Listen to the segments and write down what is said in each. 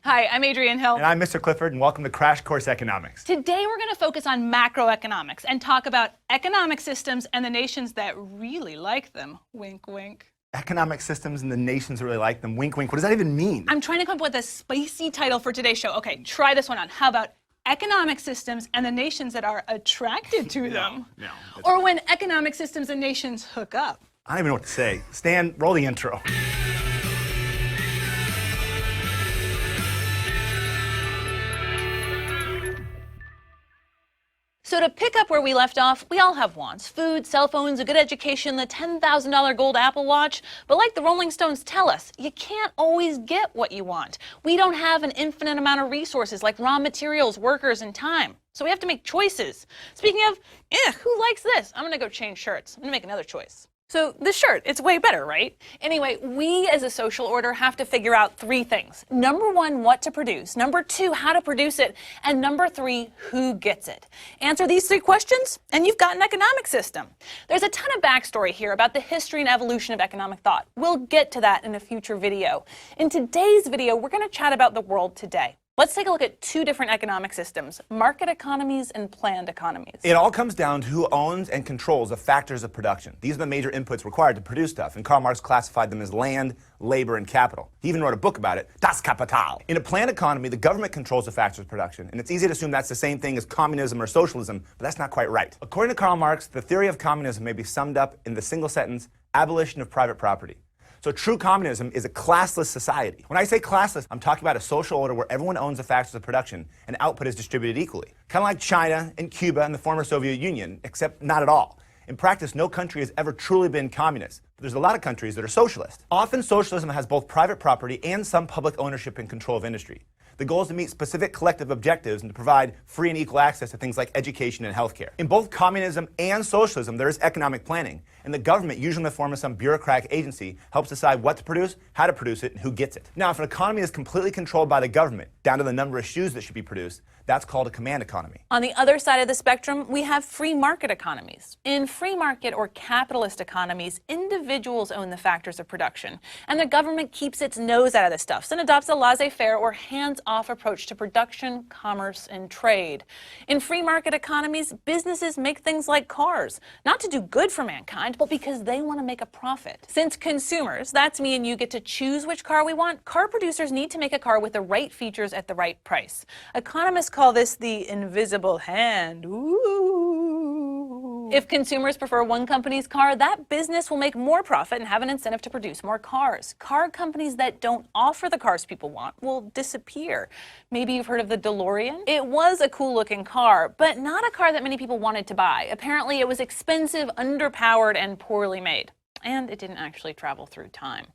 Hi, I'm Adrienne Hill. And I'm Mr. Clifford, and welcome to Crash Course Economics. Today we're going to focus on macroeconomics and talk about economic systems and the nations that really like them. Wink, wink. Economic systems and the nations that really like them. Wink, wink. What does that even mean? I'm trying to come up with a spicy title for today's show. Okay, try this one on. How about economic systems and the nations that are attracted to them? No. Or when economic systems and nations hook up. I don't even know what to say. Stan, roll the intro. So to pick up where we left off, we all have wants. Food, cell phones, a good education, the $10,000 gold Apple Watch. But like the Rolling Stones tell us, you can't always get what you want. We don't have an infinite amount of resources like raw materials, workers, and time. So we have to make choices. Speaking of, who likes this? I'm gonna go change shirts. I'm gonna make another choice. So this shirt, it's way better, right? Anyway, we as a social order have to figure out three things. Number one, what to produce. Number two, how to produce it. And number three, who gets it. Answer these three questions, and you've got an economic system. There's a ton of backstory here about the history and evolution of economic thought. We'll get to that in a future video. In today's video, we're going to chat about the world today. Let's take a look at two different economic systems, market economies and planned economies. It all comes down to who owns and controls the factors of production. These are the major inputs required to produce stuff, and Karl Marx classified them as land, labor, and capital. He even wrote a book about it, Das Kapital. In a planned economy, the government controls the factors of production, and it's easy to assume that's the same thing as communism or socialism, but that's not quite right. According to Karl Marx, the theory of communism may be summed up in the single sentence, abolition of private property. So true communism is a classless society. When I say classless, I'm talking about a social order where everyone owns the factors of production and output is distributed equally. Kind of like China and Cuba and the former Soviet Union, except not at all. In practice, no country has ever truly been communist, but there's a lot of countries that are socialist. Often socialism has both private property and some public ownership and control of industry. The goal is to meet specific collective objectives and to provide free and equal access to things like education and healthcare. In both communism and socialism, there is economic planning, and the government, usually in the form of some bureaucratic agency, helps decide what to produce, how to produce it, and who gets it. Now, if an economy is completely controlled by the government, down to the number of shoes that should be produced, that's called a command economy. On the other side of the spectrum, we have free market economies. In free market or capitalist economies, individuals own the factors of production, and the government keeps its nose out of the stuff and adopts a laissez-faire or hands-off approach to production, commerce, and trade. In free market economies, businesses make things like cars, not to do good for mankind, but because they want to make a profit. Since consumers, that's me and you, get to choose which car we want, car producers need to make a car with the right features at the right price. Economists call this the invisible hand. Ooh. If consumers prefer one company's car, that business will make more profit and have an incentive to produce more cars. Car companies that don't offer the cars people want will disappear. Maybe you've heard of the DeLorean? It was a cool-looking car, but not a car that many people wanted to buy. Apparently, it was expensive, underpowered, and poorly made. And it didn't actually travel through time.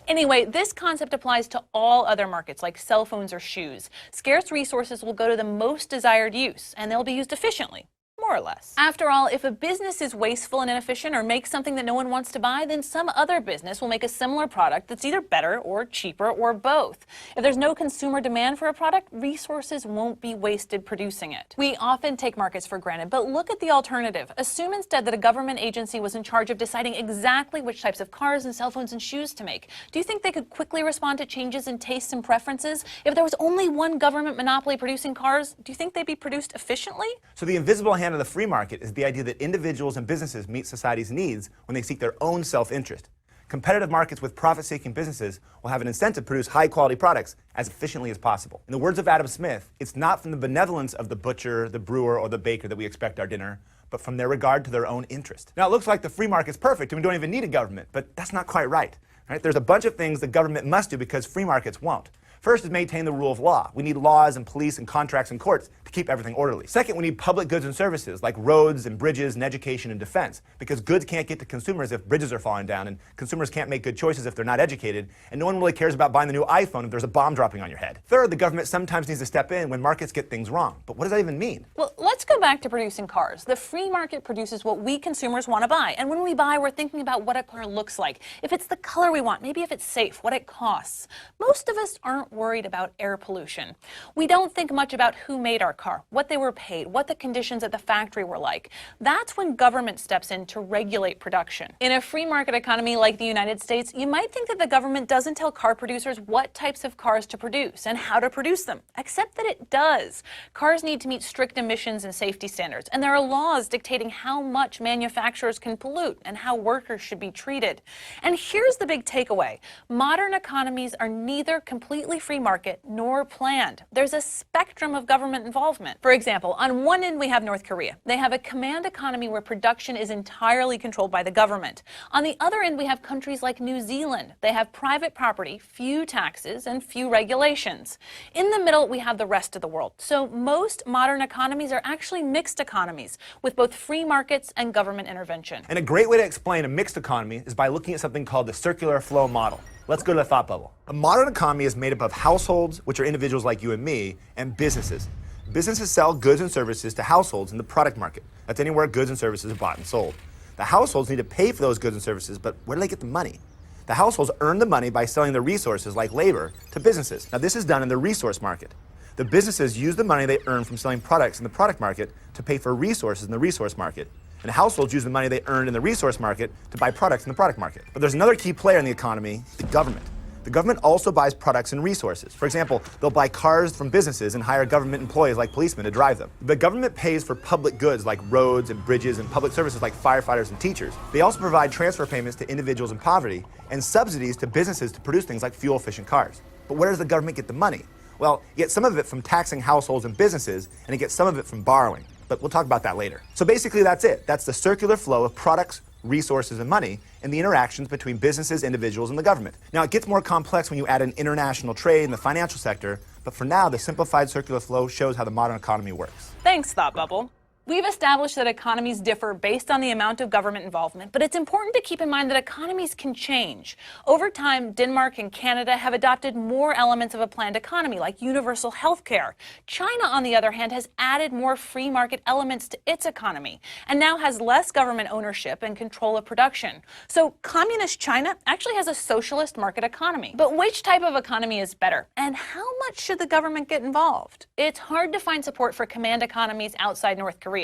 Anyway, this concept applies to all other markets like cell phones or shoes. Scarce resources will go to the most desired use, and they'll be used efficiently. More or less. After all, if a business is wasteful and inefficient or makes something that no one wants to buy, then some other business will make a similar product that's either better or cheaper or both. If there's no consumer demand for a product, resources won't be wasted producing it. We often take markets for granted, but look at the alternative. Assume instead that a government agency was in charge of deciding exactly which types of cars and cell phones and shoes to make. Do you think they could quickly respond to changes in tastes and preferences? If there was only one government monopoly producing cars, do you think they'd be produced efficiently? So the invisible hand of the free market is the idea that individuals and businesses meet society's needs when they seek their own self-interest. Competitive markets with profit-seeking businesses will have an incentive to produce high-quality products as efficiently as possible. In the words of Adam Smith, it's not from the benevolence of the butcher, the brewer, or the baker that we expect our dinner, but from their regard to their own interest. Now, it looks like the free market's perfect and we don't even need a government, but that's not quite right. There's a bunch of things the government must do because free markets won't. First is maintain the rule of law. We need laws and police and contracts and courts to keep everything orderly. Second, we need public goods and services like roads and bridges and education and defense, because goods can't get to consumers if bridges are falling down, and consumers can't make good choices if they're not educated, and no one really cares about buying the new iPhone if there's a bomb dropping on your head. Third, the government sometimes needs to step in when markets get things wrong. But what does that even mean? Well, let's go back to producing cars. The free market produces what we consumers want to buy, and when we buy, we're thinking about what a car looks like, if it's the color we want, maybe if it's safe, what it costs. Most of us aren't worried about air pollution. We don't think much about who made our car, what they were paid, what the conditions at the factory were like. That's when government steps in to regulate production. In a free market economy like the United States, you might think that the government doesn't tell car producers what types of cars to produce and how to produce them, except that it does. Cars need to meet strict emissions and safety standards, and there are laws dictating how much manufacturers can pollute and how workers should be treated. And here's the big takeaway. Modern economies are neither completely free market nor planned. There's a spectrum of government involvement. For example, on one end we have North Korea. They have a command economy where production is entirely controlled by the government. On the other end we have countries like New Zealand. They have private property, few taxes, and few regulations. In the middle we have the rest of the world. So most modern economies are actually mixed economies with both free markets and government intervention. And a great way to explain a mixed economy is by looking at something called the circular flow model. Let's go to the thought bubble. A modern economy is made up of households, which are individuals like you and me, and businesses. Businesses sell goods and services to households in the product market. That's anywhere goods and services are bought and sold. The households need to pay for those goods and services, but where do they get the money? The households earn the money by selling the resources like labor to businesses. Now this is done in the resource market. The businesses use the money they earn from selling products in the product market to pay for resources in the resource market. And households use the money they earned in the resource market to buy products in the product market. But there's another key player in the economy, the government. The government also buys products and resources. For example, they'll buy cars from businesses and hire government employees like policemen to drive them. The government pays for public goods like roads and bridges and public services like firefighters and teachers. They also provide transfer payments to individuals in poverty and subsidies to businesses to produce things like fuel-efficient cars. But where does the government get the money? Well, you get some of it from taxing households and businesses, and you get some of it from borrowing. But we'll talk about that later. So basically that's it. That's the circular flow of products, resources, and money, and the interactions between businesses, individuals, and the government. Now, it gets more complex when you add in international trade and the financial sector, but for now, the simplified circular flow shows how the modern economy works. Thanks, Thought Bubble. We've established that economies differ based on the amount of government involvement, but it's important to keep in mind that economies can change. Over time, Denmark and Canada have adopted more elements of a planned economy, like universal health care. China, on the other hand, has added more free market elements to its economy, and now has less government ownership and control of production. So communist China actually has a socialist market economy. But which type of economy is better? And how much should the government get involved? It's hard to find support for command economies outside North Korea.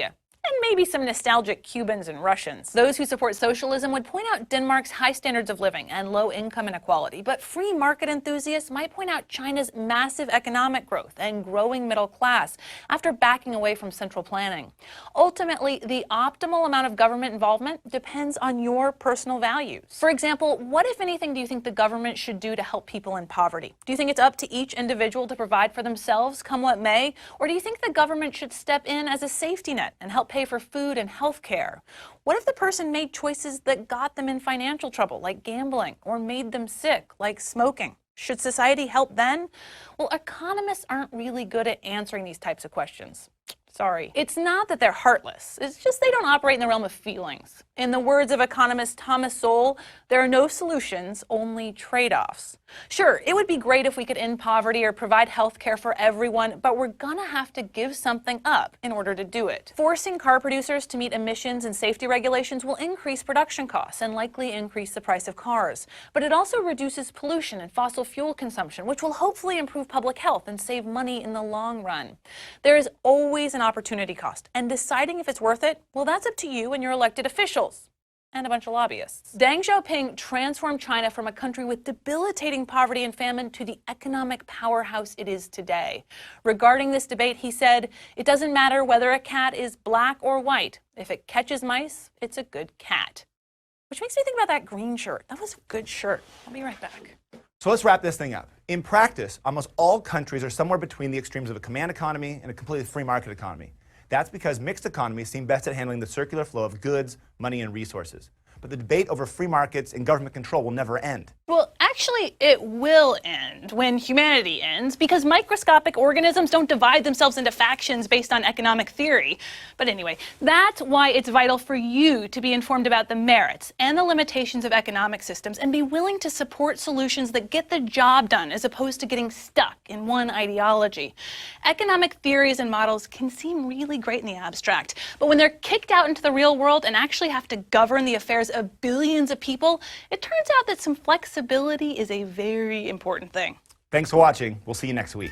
And maybe some nostalgic Cubans and Russians. Those who support socialism would point out Denmark's high standards of living and low income inequality, but free market enthusiasts might point out China's massive economic growth and growing middle class after backing away from central planning. Ultimately, the optimal amount of government involvement depends on your personal values. For example, what, if anything, do you think the government should do to help people in poverty? Do you think it's up to each individual to provide for themselves, come what may? Or do you think the government should step in as a safety net and help pay for food and health care? What if the person made choices that got them in financial trouble, like gambling, or made them sick, like smoking? Should society help then? Well, economists aren't really good at answering these types of questions. Sorry. It's not that they're heartless. It's just they don't operate in the realm of feelings. In the words of economist Thomas Sowell, there are no solutions, only trade-offs. Sure, it would be great if we could end poverty or provide health care for everyone, but we're gonna have to give something up in order to do it. Forcing car producers to meet emissions and safety regulations will increase production costs and likely increase the price of cars. But it also reduces pollution and fossil fuel consumption, which will hopefully improve public health and save money in the long run. There is always an opportunity cost, and deciding if it's worth it, well, that's up to you and your elected officials. And a bunch of lobbyists. Deng Xiaoping transformed China from a country with debilitating poverty and famine to the economic powerhouse it is today. Regarding this debate, he said, "It doesn't matter whether a cat is black or white. If it catches mice, it's a good cat." Which makes me think about that green shirt. That was a good shirt. I'll be right back. So let's wrap this thing up. In practice, almost all countries are somewhere between the extremes of a command economy and a completely free market economy. That's because mixed economies seem best at handling the circular flow of goods, money, and resources. But the debate over free markets and government control will never end. Well, actually, it will end when humanity ends, because microscopic organisms don't divide themselves into factions based on economic theory. But anyway, that's why it's vital for you to be informed about the merits and the limitations of economic systems and be willing to support solutions that get the job done as opposed to getting stuck in one ideology. Economic theories and models can seem really great in the abstract, but when they're kicked out into the real world and actually have to govern the affairs of billions of people, it turns out that some flexibility is a very important thing. Thanks for watching. We'll see you next week.